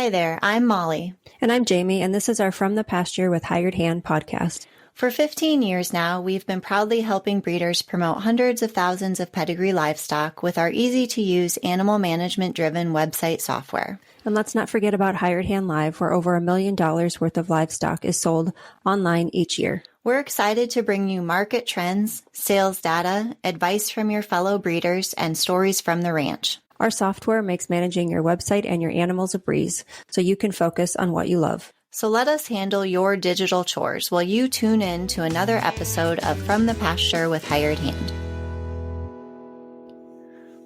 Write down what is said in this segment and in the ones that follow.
Hi there, I'm Molly. And I'm Jaymie, and this is our From the Pasture with Hired Hand podcast. For 15 years now, we've been proudly helping breeders promote hundreds of thousands of pedigree livestock with our easy-to-use animal management-driven website software. And let's not forget about Hired Hand Live, where over $1 million worth of livestock is sold online each year. We're excited to bring you market trends, sales data, advice from your fellow breeders, and stories from the ranch. Our software makes managing your website and your animals a breeze, so you can focus on what you love. So let us handle your digital chores while you tune in to another episode of From the Pasture with Hired Hand.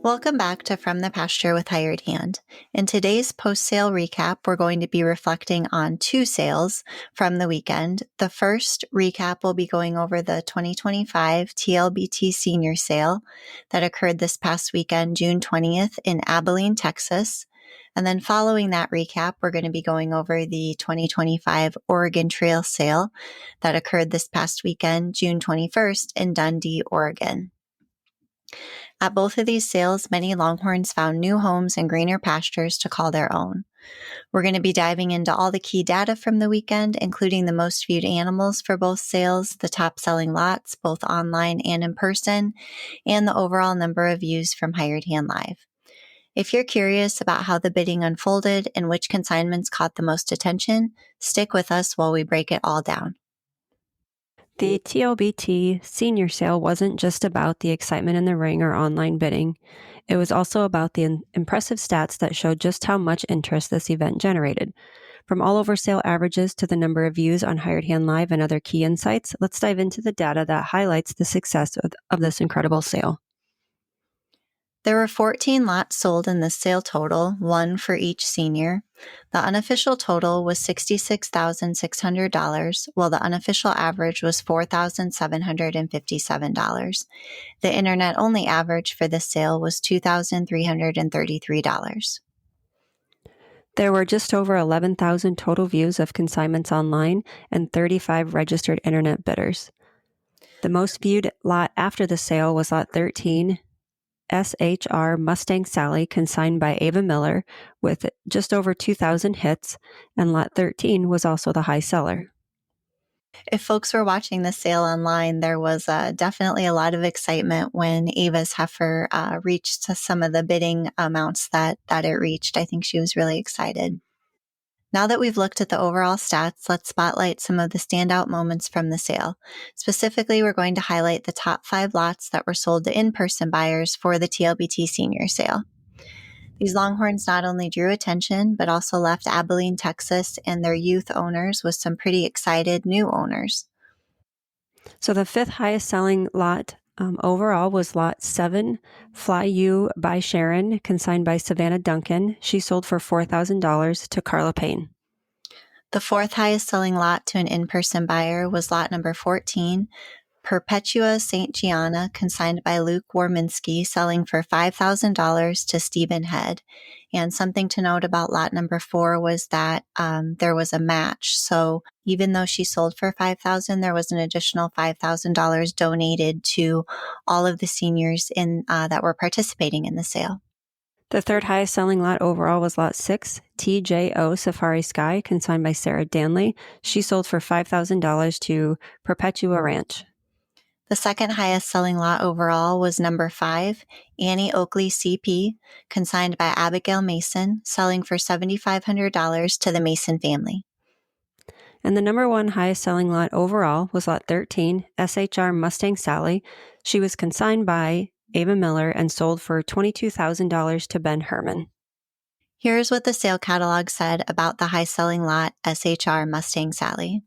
Welcome back to From the Pasture with Hired Hand. In today's post-sale recap, we're going to be reflecting on two sales from the weekend. The first recap will be going over the 2025 TLBT Senior Sale that occurred this past weekend, June 20th in Abilene, Texas. And then following that recap, we're going to be going over the 2025 Oregon Trail Sale that occurred this past weekend, June 21st in Dundee, Oregon. At both of these sales, many Longhorns found new homes and greener pastures to call their own. We're going to be diving into all the key data from the weekend, including the most viewed animals for both sales, the top selling lots, both online and in person, and the overall number of views from Hired Hand Live. If you're curious about how the bidding unfolded and which consignments caught the most attention, stick with us while we break it all down. The TLBT Senior Sale wasn't just about the excitement in the ring or online bidding. It was also about the impressive stats that showed just how much interest this event generated. From all over sale averages to the number of views on Hired Hand Live and other key insights, let's dive into the data that highlights the success of this incredible sale. There were 14 lots sold in this sale total, one for each senior. The unofficial total was $66,600, while the unofficial average was $4,757. The internet-only average for this sale was $2,333. There were just over 11,000 total views of consignments online and 35 registered internet bidders. The most viewed lot after the sale was Lot 13, SHR Mustang Sally, consigned by Ava Miller, with just over 2,000 hits, and Lot 13 was also the high seller. If folks were watching the sale online, there was definitely a lot of excitement when Ava's heifer reached some of the bidding amounts that it reached. I think she was really excited. Now that we've looked at the overall stats, let's spotlight some of the standout moments from the sale. Specifically, we're going to highlight the top 5 lots that were sold to in-person buyers for the TLBT Senior Sale. These Longhorns not only drew attention, but also left Abilene, Texas, and their youth owners with some pretty excited new owners. So the 5th highest selling lot overall was Lot 7, Fly You by Sharon, consigned by Savannah Duncan. She sold for $4,000 to Carla Payne. The 4th highest selling lot to an in-person buyer was lot number 14, Perpetua St. Gianna, consigned by Luke Warminski, selling for $5,000 to Stephen Head. And something to note about lot number 4 was that there was a match. So even though she sold for $5,000, there was an additional $5,000 donated to all of the seniors that were participating in the sale. The 3rd highest selling lot overall was Lot 6, TJO Safari Sky, consigned by Sarah Danley. She sold for $5,000 to Perpetua Ranch. The 2nd highest selling lot overall was number 5, Annie Oakley CP, consigned by Abigail Mason, selling for $7,500 to the Mason family. And the number 1 highest selling lot overall was Lot 13, SHR Mustang Sally. She was consigned by Ava Miller and sold for $22,000 to Ben Herman. Here's what the sale catalog said about the high selling lot, SHR Mustang Sally.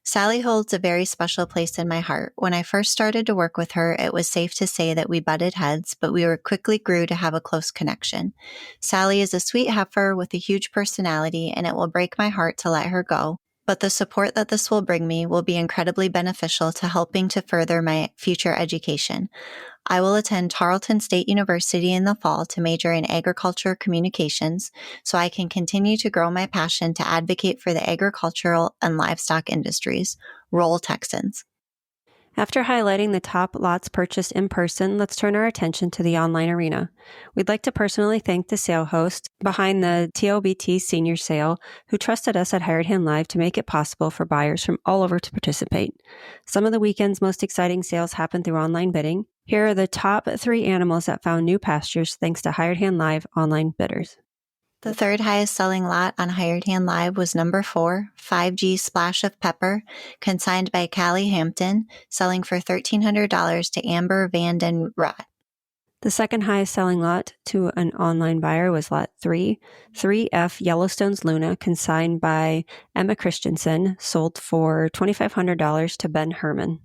Sally holds a very special place in my heart. When I first started to work with her, it was safe to say that we butted heads, but we quickly grew to have a close connection. Sally is a sweet heifer with a huge personality, and it will break my heart to let her go. But the support that this will bring me will be incredibly beneficial to helping to further my future education. I will attend Tarleton State University in the fall to major in agriculture communications so I can continue to grow my passion to advocate for the agricultural and livestock industries. Roll Texans. After highlighting the top lots purchased in person, let's turn our attention to the online arena. We'd like to personally thank the sale host behind the TLBT Senior Sale, who trusted us at Hired Hand Live to make it possible for buyers from all over to participate. Some of the weekend's most exciting sales happened through online bidding. Here are the top 3 animals that found new pastures thanks to Hired Hand Live online bidders. The third highest selling lot on Hired Hand Live was number 4, 5G Splash of Pepper, consigned by Callie Hampton, selling for $1,300 to Amber Vanden Rott. The second highest selling lot to an online buyer was lot 3, 3F Yellowstone's Luna, consigned by Emma Christensen, sold for $2,500 to Ben Herman.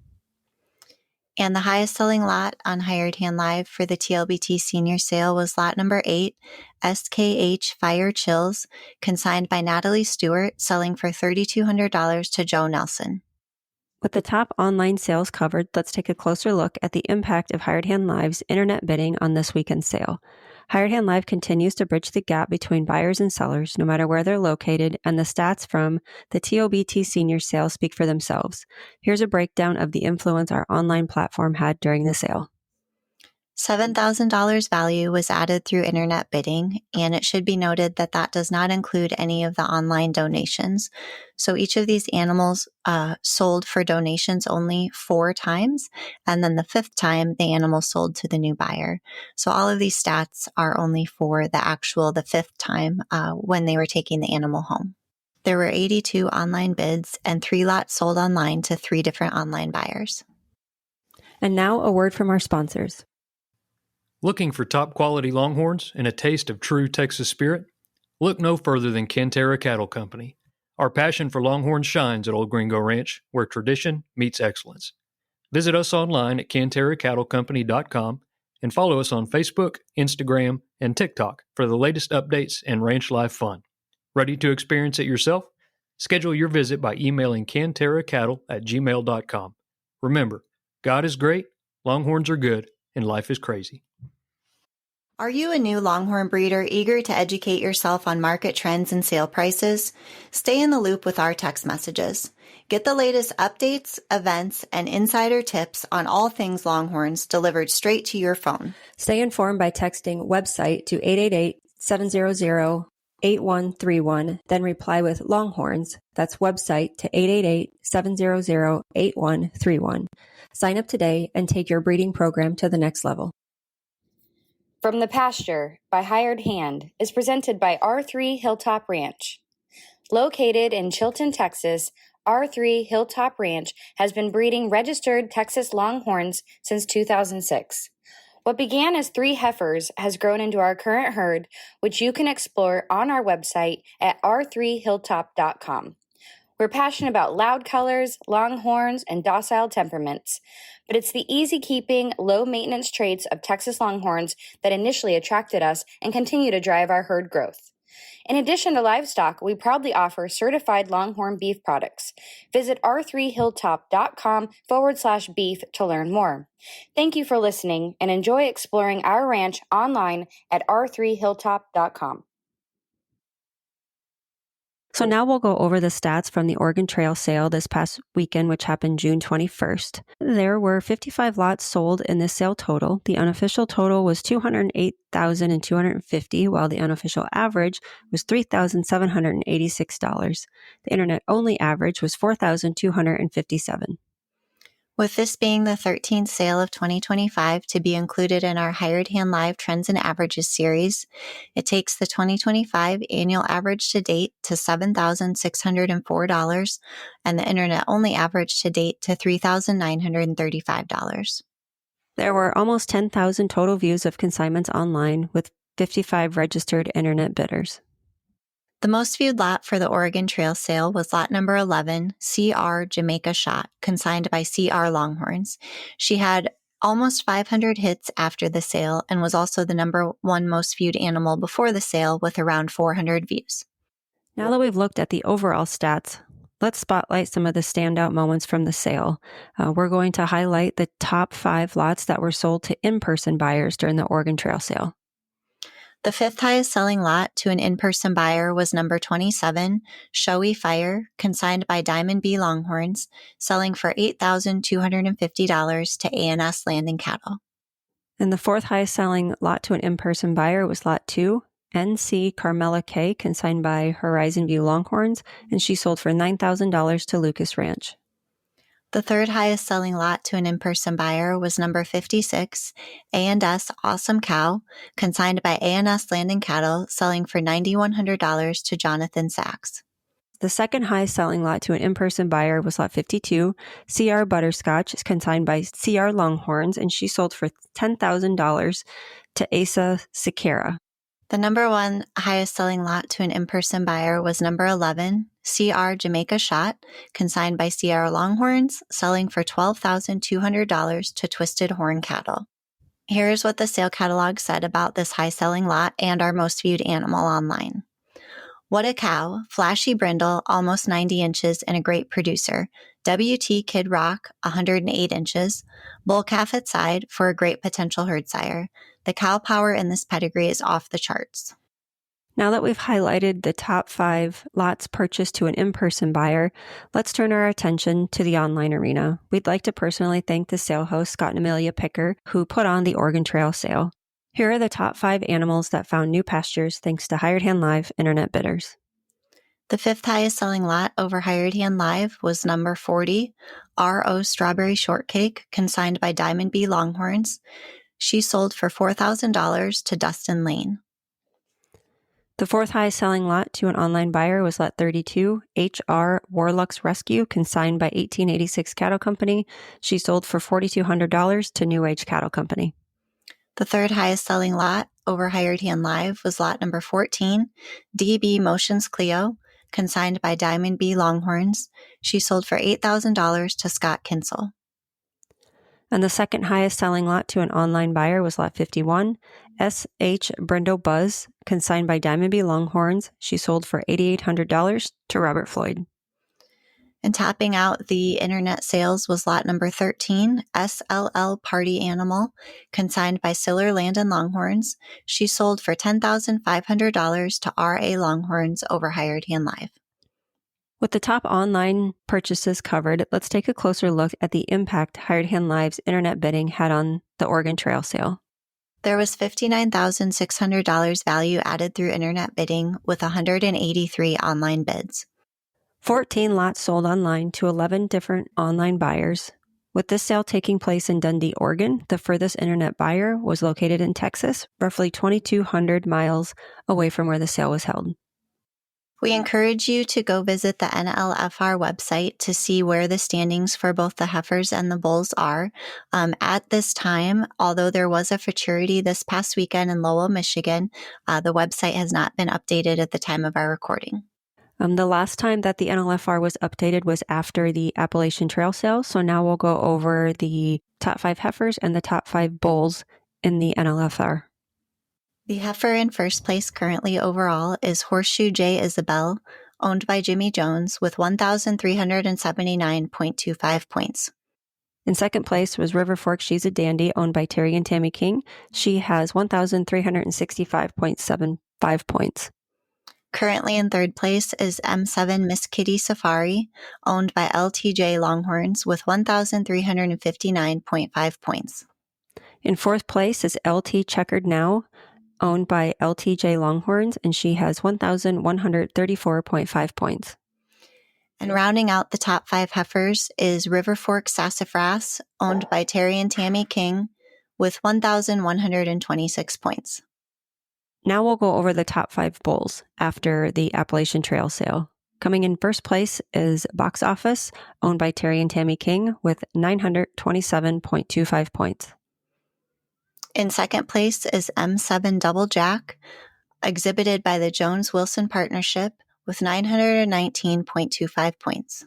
And the highest selling lot on Hired Hand Live for the TLBT Senior Sale was lot number 8, SKH Fire Chills, consigned by Natalie Stewart, selling for $3,200 to Joe Nelson. With the top online sales covered, let's take a closer look at the impact of Hired Hand Live's internet bidding on this weekend's sale. Hired Hand Live continues to bridge the gap between buyers and sellers, no matter where they're located, and the stats from the TLBT Senior Sale speak for themselves. Here's a breakdown of the influence our online platform had during the sale. $7,000 value was added through internet bidding, and it should be noted that that does not include any of the online donations. So each of these animals sold for donations only 4 times, and then the 5th time the animal sold to the new buyer. So all of these stats are only for the 5th time when they were taking the animal home. There were 82 online bids and 3 lots sold online to 3 different online buyers. And now a word from our sponsors. Looking for top-quality Longhorns and a taste of true Texas spirit? Look no further than Cantera Cattle Company. Our passion for Longhorns shines at Old Gringo Ranch, where tradition meets excellence. Visit us online at CanteraCattleCompany.com and follow us on Facebook, Instagram, and TikTok for the latest updates and ranch life fun. Ready to experience it yourself? Schedule your visit by emailing canteracattle@gmail.com. Remember, God is great, Longhorns are good, and life is crazy. Are you a new Longhorn breeder eager to educate yourself on market trends and sale prices? Stay in the loop with our text messages. Get the latest updates, events, and insider tips on all things Longhorns delivered straight to your phone. Stay informed by texting website to 888-700-8131, then reply with Longhorns. That's website to 888-700-8131. Sign up today and take your breeding program to the next level. From the Pasture by Hired Hand is presented by R3 Hilltop Ranch. Located in Chilton, Texas, R3 Hilltop Ranch has been breeding registered Texas Longhorns since 2006. What began as 3 heifers has grown into our current herd, which you can explore on our website at r3hilltop.com. We're passionate about loud colors, longhorns, and docile temperaments, but it's the easy-keeping, low-maintenance traits of Texas Longhorns that initially attracted us and continue to drive our herd growth. In addition to livestock, we proudly offer certified Longhorn beef products. Visit r3hilltop.com/beef to learn more. Thank you for listening and enjoy exploring our ranch online at r3hilltop.com. So now we'll go over the stats from the Oregon Trail sale this past weekend, which happened June 21st. There were 55 lots sold in this sale total. The unofficial total was $208,250, while the unofficial average was $3,786. The internet-only average was $4,257. With this being the 13th sale of 2025 to be included in our Hired Hand Live Trends and Averages series, it takes the 2025 annual average to date to $7,604 and the internet-only average to date to $3,935. There were almost 10,000 total views of consignments online with 55 registered internet bidders. The most viewed lot for the Oregon Trail sale was lot number 11, CR Jamaica Shot, consigned by CR Longhorns. She had almost 500 hits after the sale and was also the number 1 most viewed animal before the sale with around 400 views. Now that we've looked at the overall stats, let's spotlight some of the standout moments from the sale. We're going to highlight the top 5 lots that were sold to in-person buyers during the Oregon Trail sale. The fifth highest selling lot to an in-person buyer was number 27, Showy Fire, consigned by Diamond B Longhorns, selling for $8,250 to A&S Landing Cattle. And the fourth highest selling lot to an in-person buyer was Lot 2, NC Carmela K, consigned by Horizon View Longhorns, and she sold for $9,000 to Lucas Ranch. The third highest selling lot to an in-person buyer was number 56, A&S Awesome Cow, consigned by A&S Landing Cattle, selling for $9,100 to Jonathan Sachs. The second highest selling lot to an in-person buyer was Lot 52, CR Butterscotch, consigned by CR Longhorns, and she sold for $10,000 to Asa Sikera. The number one highest selling lot to an in-person buyer was number 11, CR Jamaica Shot, consigned by CR Longhorns, selling for $12,200 to Twisted Horn Cattle. Here's what the sale catalog said about this high-selling lot and our most viewed animal online. What a cow, flashy brindle, almost 90 inches and a great producer. WT Kid Rock, 108 inches. Bull calf at side for a great potential herd sire. The cow power in this pedigree is off the charts. Now that we've highlighted the top 5 lots purchased to an in-person buyer, let's turn our attention to the online arena. We'd like to personally thank the sale host, Scott and Amelia Picker, who put on the Oregon Trail sale. Here are the top 5 animals that found new pastures thanks to Hired Hand Live internet bidders. The fifth highest selling lot over Hired Hand Live was number 40, RO Strawberry Shortcake, consigned by Diamond B Longhorns. She sold for $4,000 to Dustin Lane. The fourth highest selling lot to an online buyer was Lot 32, HR Warluck's Rescue, consigned by 1886 Cattle Company. She sold for $4,200 to New Age Cattle Company. The third highest selling lot over Hired Hand Live was lot number 14, DB Motions Clio, consigned by Diamond B Longhorns. She sold for $8,000 to Scott Kinsel. And the second highest selling lot to an online buyer was Lot 51, SH Brindle Buzz, consigned by Diamond B Longhorns. She sold for $8,800 to Robert Floyd. And topping out the internet sales was lot number 13, SLL Party Animal, consigned by Siller Land and Longhorns. She sold for $10,500 to RA Longhorns over Hired Hand Live. With the top online purchases covered, let's take a closer look at the impact Hired Hand Live's internet bidding had on the Oregon Trail sale. There was $59,600 value added through internet bidding with 183 online bids. 14 lots sold online to 11 different online buyers. With this sale taking place in Dundee, Oregon, the furthest internet buyer was located in Texas, roughly 2,200 miles away from where the sale was held. We encourage you to go visit the NLFR website to see where the standings for both the heifers and the bulls are. At this time, although there was a Futurity this past weekend in Lowell, Michigan, the website has not been updated at the time of our recording. The last time that the NLFR was updated was after the Appalachian Trail sale, so now we'll go over the top 5 heifers and the top 5 bulls in the NLFR. The heifer in first place currently overall is Horseshoe J. Isabel, owned by Jimmy Jones, with 1,379.25 points. In second place was River Fork She's a Dandy, owned by Terry and Tammy King. She has 1,365.75 points. Currently in third place is M7 Miss Kitty Safari, owned by LTJ Longhorns, with 1,359.5 points. In fourth place is LT Checkered Now, owned by LTJ Longhorns, and she has 1,134.5 points. And rounding out the top 5 heifers is River Fork Sassafras, owned by Terry and Tammy King, with 1,126 points. Now we'll go over the top 5 bulls after the Appalachian Trail sale. Coming in first place is Box Office, owned by Terry and Tammy King, with 927.25 points. In second place is M7 Double Jack, exhibited by the Jones-Wilson Partnership, with 919.25 points.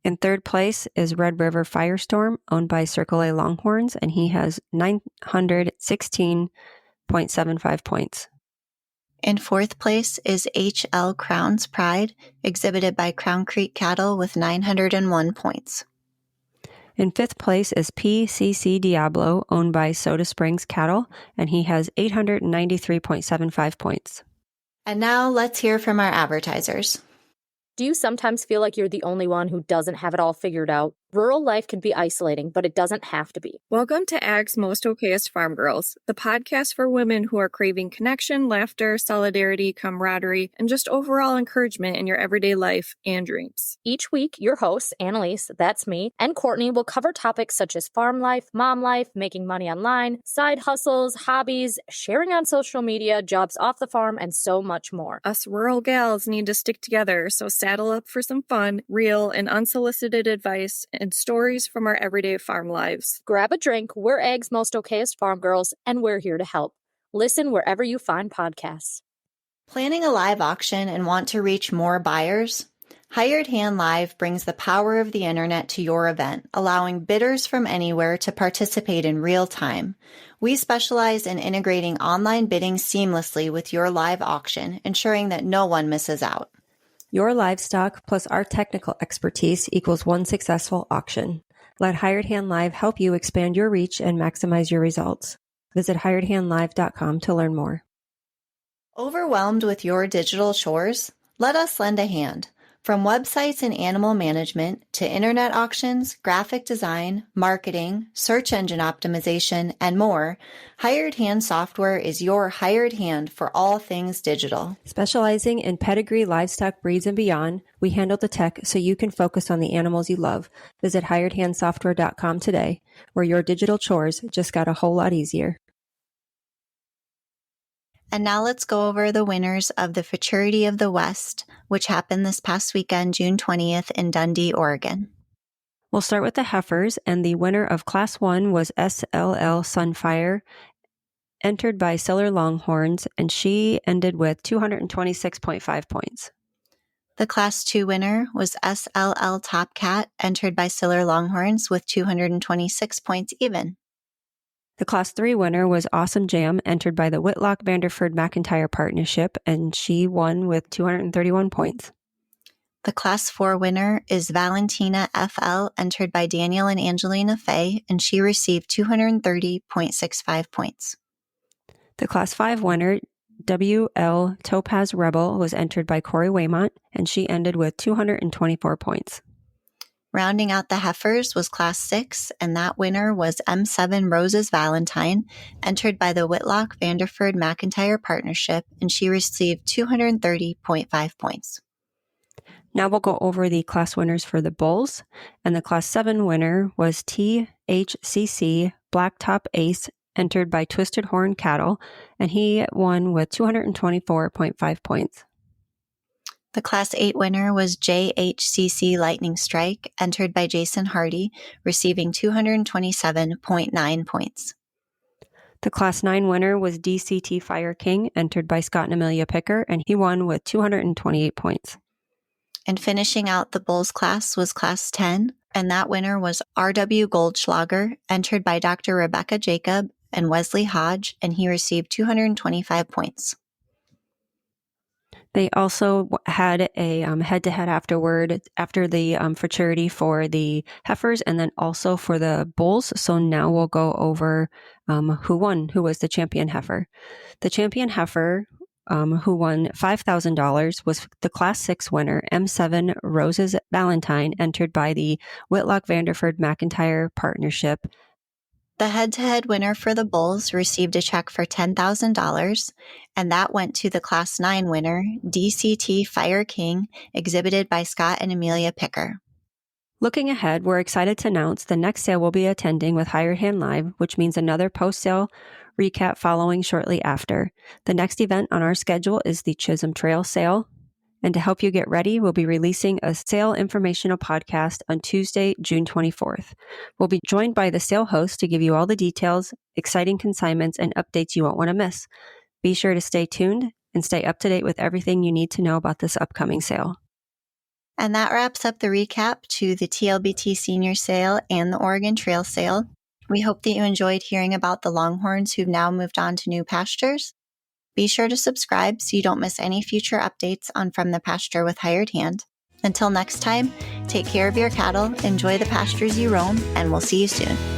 In third place is Red River Firestorm, owned by Circle A Longhorns, and he has 916.75 points. In fourth place is HL Crown's Pride, exhibited by Crown Creek Cattle, with 901 points. In 5th place is PCC Diablo, owned by Soda Springs Cattle, and he has 893.75 points. And now let's hear from our advertisers. Do you sometimes feel like you're the only one who doesn't have it all figured out? Rural life can be isolating, but it doesn't have to be. Welcome to Ag's Most Okayest Farm Girls, the podcast for women who are craving connection, laughter, solidarity, camaraderie, and just overall encouragement in your everyday life and dreams. Each week, your hosts, Annalise, that's me, and Courtney will cover topics such as farm life, mom life, making money online, side hustles, hobbies, sharing on social media, jobs off the farm, and so much more. Us rural gals need to stick together, so saddle up for some fun, real, and unsolicited advice and stories from our everyday farm lives. Grab a drink, we're Ag's Most Okayest Farm Girls, and we're here to help. Listen wherever you find podcasts. Planning a live auction and want to reach more buyers? Hired Hand Live brings the power of the internet to your event, allowing bidders from anywhere to participate in real time. We specialize in integrating online bidding seamlessly with your live auction, ensuring that no one misses out. Your livestock plus our technical expertise equals one successful auction. Let Hired Hand Live help you expand your reach and maximize your results. Visit hiredhandlive.com to learn more. Overwhelmed with your digital chores? Let us lend a hand. From websites and animal management to internet auctions, graphic design, marketing, search engine optimization, and more, Hired Hand software is your hired hand for all things digital. Specializing in pedigree, livestock breeds, and beyond, we handle the tech so you can focus on the animals you love. Visit hiredhandsoftware.com today, where your digital chores just got a whole lot easier. And now let's go over the winners of the Futurity of the West, which happened this past weekend, June 20th in Dundee, Oregon. We'll start with the heifers, and the winner of Class 1 was SLL Sunfire, entered by Texas Longhorns, and she ended with 226.5 points. The Class 2 winner was SLL Top Cat, entered by Texas Longhorns with 226 points even. The Class 3 winner was Awesome Jam, entered by the Whitlock Vanderford McIntyre Partnership, and she won with 231 points. The Class 4 winner is Valentina FL, entered by Daniel and Angelina Fay, and she received 230.65 points. The Class 5 winner, WL Topaz Rebel, was entered by Corey Waymont, and she ended with 224 points. Rounding out the heifers was Class 6, and that winner was M7 Roses Valentine, entered by the Whitlock Vanderford McIntyre Partnership, and she received 230.5 points. Now we'll go over the class winners for the bulls, and the Class 7 winner was THCC Blacktop Ace, entered by Twisted Horn Cattle, and he won with 224.5 points. The Class 8 winner was JHCC Lightning Strike, entered by Jason Hardy, receiving 227.9 points. The Class 9 winner was DCT Fire King, entered by Scott and Amelia Picker, and he won with 228 points. And finishing out the Bulls class was Class 10, and that winner was RW Goldschlager, entered by Dr. Rebecca Jacob and Wesley Hodge, and he received 225 points. They also had a head-to-head afterward after the Futurity for the heifers and then also for the bulls. So now we'll go over who won, who was the champion heifer. The champion heifer who won $5,000 was the Class 6 winner, M7 Roses Valentine, entered by the Whitlock Vanderford McIntyre Partnership. The head-to-head winner for the Bulls received a check for $10,000, and that went to the Class 9 winner, DCT Fire King, exhibited by Scott and Amelia Picker. Looking ahead, we're excited to announce the next sale we'll be attending with Hired Hand Live, which means another post-sale recap following shortly after. The next event on our schedule is the Chisholm Trail Sale. And to help you get ready, we'll be releasing a sale informational podcast on Tuesday, June 24th. We'll be joined by the sale host to give you all the details, exciting consignments, and updates you won't want to miss. Be sure to stay tuned and stay up to date with everything you need to know about this upcoming sale. And that wraps up the recap to the TLBT Senior Sale and the Oregon Trail Sale. We hope that you enjoyed hearing about the Longhorns who've now moved on to new pastures. Be sure to subscribe so you don't miss any future updates on From the Pasture with Hired Hand. Until next time, take care of your cattle, enjoy the pastures you roam, and we'll see you soon.